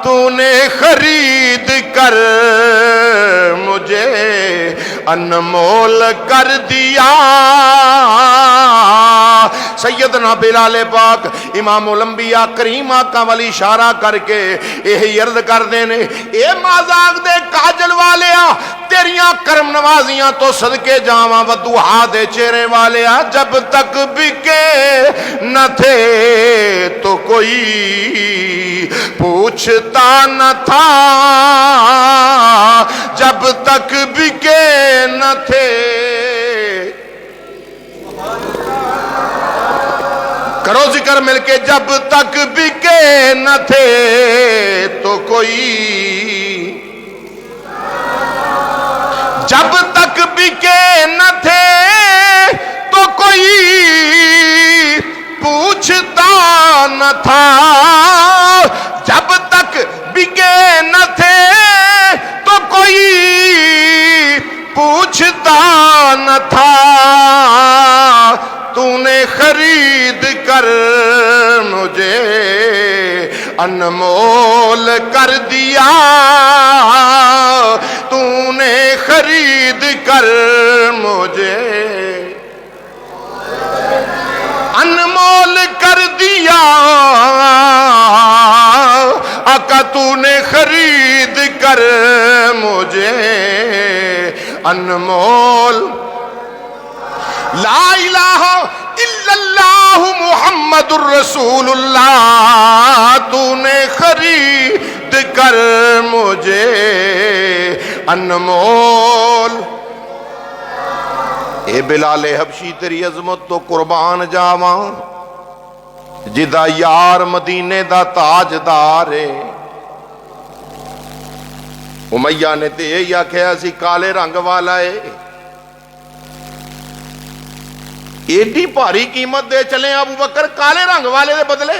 تو نے خرید کر مجھے انمول کر دیا۔ سیدنا بلال پاک امام الانبیاء کریم آقا والی اشارہ کر کے یہ عرض کر دینے، اے مازاق دے کاجل والیا تیریاں کرم نوازیاں تو صدقے جاواں ودوہا دے چہرے والیا، جب تک بکے نہ تھے تو کوئی پوچھتا نہ تھا، جب تک بکے نہ تھے۔ کرو ذکر مل کے، جب تک بکے نہ تھے تو کوئی، جب تک بکے نہ تھے تو کوئی پوچھتا نہ تھا، جب تک بکے نہ تھے تو کوئی پوچھتا نہ تھا، تو نے خرید کر مجھے انمول کر دیا، تو نے خرید کر مجھے انمول کر دیا، آقا تو نے خرید کر مجھے انمول۔ لا الہ الا اللہ محمد الرسول اللہ، تو نے خرید کر مجھے انمول۔ اے بلال حبشی تیری عظمت تو قربان جاواں، جدا یار مدینے دا تاجدار ہے۔ امیہ نے تے یہی آکھیا سی کالے رنگ والا ہے، ایڈی بھاری قیمت دے چلے ابو بکر کالے رنگ والے دے بدلے؟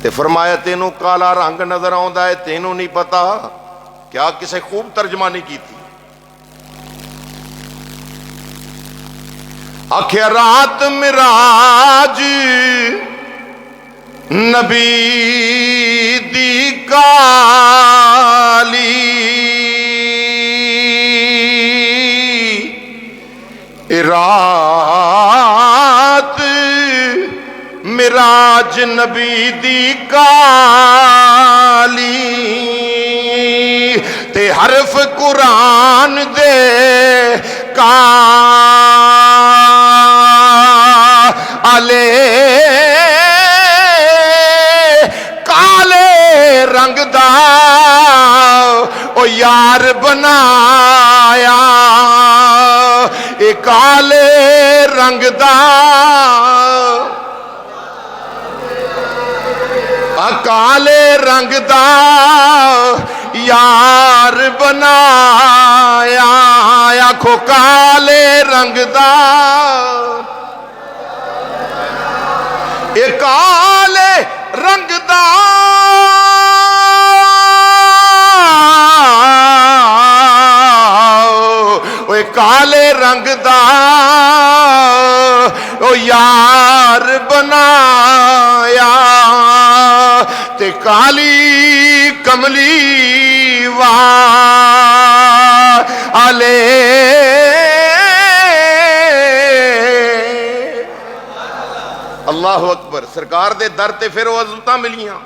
تے فرمایا تینوں کالا رنگ نظر آندا ہے، تینوں نہیں پتا؟ کیا کسے خوب ترجمانی کی تھی؟ آخیا رات معراج نبی دی کالی، رات معراج نبی دی کالی، تے حرف قرآن دے کالے کالے رنگ دا او یار بنایا، اے کالے رنگ دا کالے رنگ دا یار بنایا، آکھو کالے رنگ دا، اے کالے رنگ دا اے کالے رنگ دا او یار بنایا، تے کالی کملی والے اللہ اکبر۔ سرکار دے در تے پھر وہ عظمتاں ملیاں،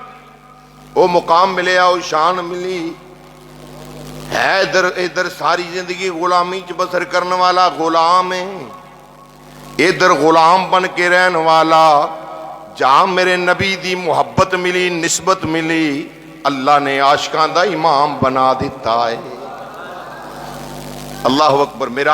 وہ مقام ملیا، وہ شان ملی ہے۔ ادھر ساری زندگی غلامی چ بسر کرنے والا غلام ہے، ادھر غلام بن کے رہن والا، جہاں میرے نبی دی محبت ملی، نسبت ملی، اللہ نے عاشقاں دا امام بنا دیتا ہے۔ اللہ اکبر۔ میرا